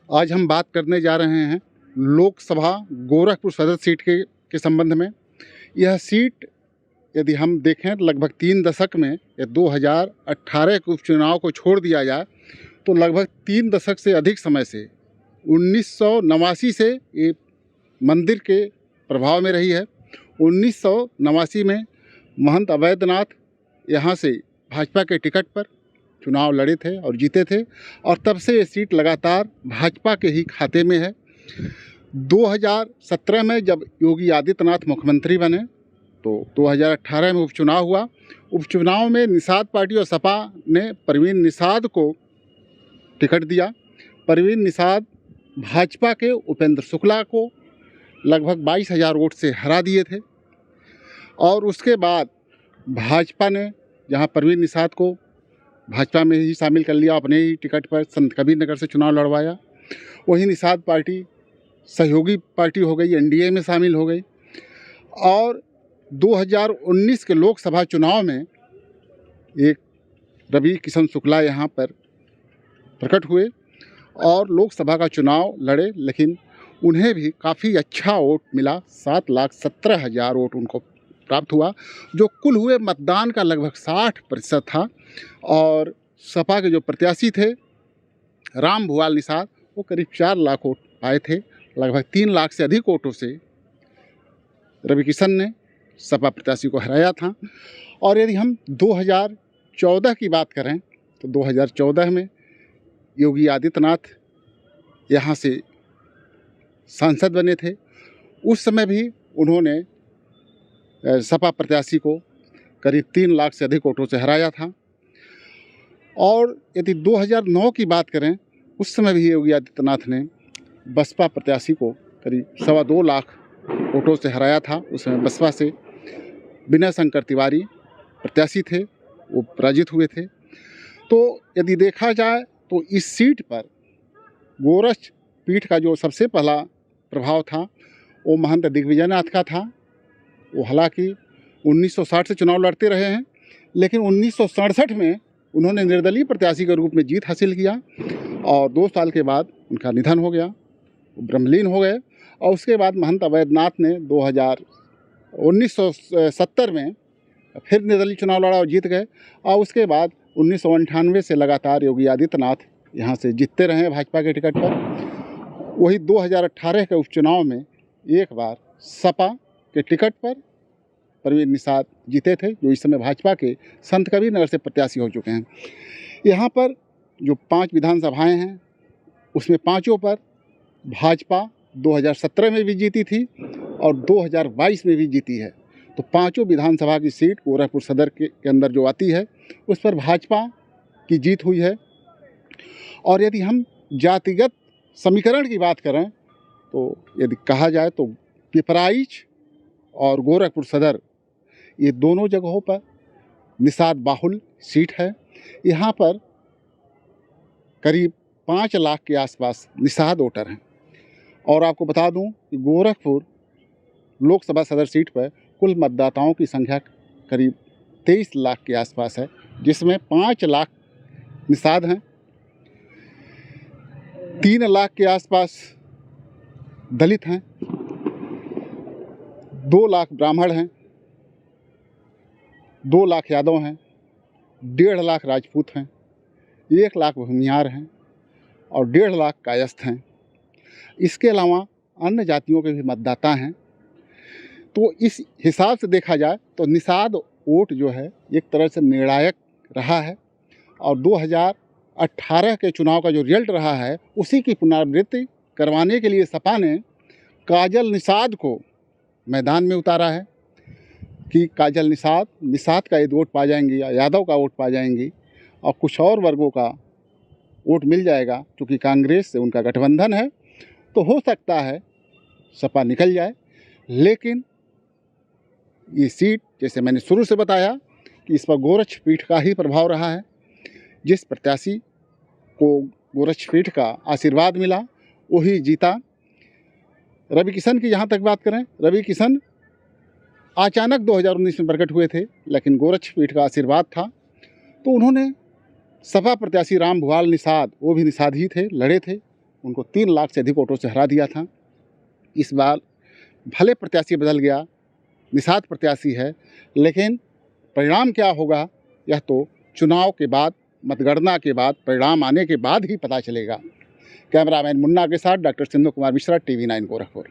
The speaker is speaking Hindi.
आज हम बात करने जा रहे हैं लोकसभा गोरखपुर सदर सीट के संबंध में। यह सीट यदि हम देखें लगभग 3 दशक में या 2018 के उपचुनाव को छोड़ दिया जाए तो लगभग 3 दशक से अधिक समय से 1989 से ये मंदिर के प्रभाव में रही है। 1989 में महंत अवैधनाथ यहाँ से भाजपा के टिकट पर चुनाव लड़े थे और जीते थे और तब से ये सीट लगातार भाजपा के ही खाते में है। 2017 में जब योगी आदित्यनाथ मुख्यमंत्री बने तो 2018 में उपचुनाव हुआ। उपचुनाव में निषाद पार्टी और सपा ने परवीन निषाद को टिकट दिया। परवीन निषाद भाजपा के उपेंद्र शुक्ला को लगभग 22,000 वोट से हरा दिए थे और उसके बाद भाजपा ने जहां परवीन निषाद को भाजपा में ही शामिल कर लिया, अपने ही टिकट पर संत कबीर नगर से चुनाव लड़वाया। वही निषाद पार्टी सहयोगी पार्टी हो गई, एनडीए में शामिल हो गई और 2019 के लोकसभा चुनाव में एक रवि किशन शुक्ला यहाँ पर प्रकट हुए और लोकसभा का चुनाव लड़े, लेकिन उन्हें भी काफ़ी अच्छा वोट मिला। 7,17,000 वोट उनको प्राप्त हुआ, जो कुल हुए मतदान का लगभग 60% था। और सपा के जो प्रत्याशी थे राम भुवाल निषाद, वो करीब 4 लाख वोट पाए थे। लगभग 3 लाख से अधिक वोटों से रवि किशन ने सपा प्रत्याशी को हराया था। और यदि हम 2014 की बात करें तो 2014 में योगी आदित्यनाथ यहाँ से सांसद बने थे। उस समय भी उन्होंने सपा प्रत्याशी को करीब 3 लाख से अधिक वोटों से हराया था। और यदि 2009 की बात करें, उस समय भी योगी आदित्यनाथ ने बसपा प्रत्याशी को करीब 2.25 लाख वोटों से हराया था। उस समय बसपा से विनय शंकर तिवारी प्रत्याशी थे, वो पराजित हुए थे। तो यदि देखा जाए तो इस सीट पर गोरक्ष पीठ का जो सबसे पहला प्रभाव था वो महंत दिग्विजयनाथ का था। वो हालांकि 1960 से चुनाव लड़ते रहे हैं, लेकिन 1967 में उन्होंने निर्दलीय प्रत्याशी के रूप में जीत हासिल किया और 2 साल के बाद उनका निधन हो गया, वो ब्रह्मलीन हो गए। और उसके बाद महंत अवैधनाथ ने 1970 में फिर निर्दलीय चुनाव लड़ा और जीत गए। और उसके बाद 1998 से लगातार योगी आदित्यनाथ यहाँ से जीतते रहे भाजपा के टिकट पर। वही 2018 के उपचुनाव में एक बार सपा के टिकट पर परवीन निषाद जीते थे, जो इस समय भाजपा के संत कबीर नगर से प्रत्याशी हो चुके हैं। यहाँ पर जो 5 विधानसभाएं हैं उसमें 5 पर भाजपा 2017 में भी जीती थी और 2022 में भी जीती है। तो 5 विधानसभा की सीट गोरखपुर सदर के अंदर जो आती है उस पर भाजपा की जीत हुई है। और यदि हम जातिगत समीकरण की बात करें तो यदि कहा जाए तो पिपराइच और गोरखपुर सदर, ये दोनों जगहों पर निषाद बाहुल सीट है। यहाँ पर करीब 5 लाख के आसपास निषाद वोटर हैं। और आपको बता दूं कि गोरखपुर लोकसभा सदर सीट पर कुल मतदाताओं की संख्या करीब 23 लाख के आसपास है, जिसमें 5 लाख निषाद हैं, 3 लाख के आसपास दलित हैं, 2 लाख ब्राह्मण हैं, 2 लाख यादव हैं, 1.5 लाख राजपूत हैं, 1 लाख भूमिहार हैं और 1.5 लाख कायस्थ हैं। इसके अलावा अन्य जातियों के भी मतदाता हैं। तो इस हिसाब से देखा जाए तो निषाद वोट जो है एक तरह से निर्णायक रहा है। और 2018 के चुनाव का जो रिजल्ट रहा है उसी की पुनरावृत्ति करवाने के लिए सपा ने काजल निषाद को मैदान में उतारा है कि काजल निषाद का वोट पा जाएंगी या यादव का वोट पा जाएंगी और कुछ और वर्गों का वोट मिल जाएगा। क्योंकि कांग्रेस से उनका गठबंधन है तो हो सकता है सपा निकल जाए। लेकिन ये सीट, जैसे मैंने शुरू से बताया कि इस पर गोरक्ष पीठ का ही प्रभाव रहा है। जिस प्रत्याशी को गोरक्ष पीठ का आशीर्वाद मिला वही जीता। रवि किशन की जहाँ तक बात करें, रवि किशन अचानक 2019 में प्रकट हुए थे, लेकिन गोरक्ष पीठ का आशीर्वाद था तो उन्होंने सपा प्रत्याशी राम भुवाल निषाद, वो भी निषाद ही थे, लड़े थे उनको 3 लाख से अधिक वोटों से हरा दिया था। इस बार भले प्रत्याशी बदल गया, निषाद प्रत्याशी है, लेकिन परिणाम क्या होगा यह तो चुनाव के बाद, मतगणना के बाद, परिणाम आने के बाद ही पता चलेगा। कैमरामैन मुन्ना के साथ डॉक्टर सिंधु कुमार मिश्रा, TV9 गोरखपुर।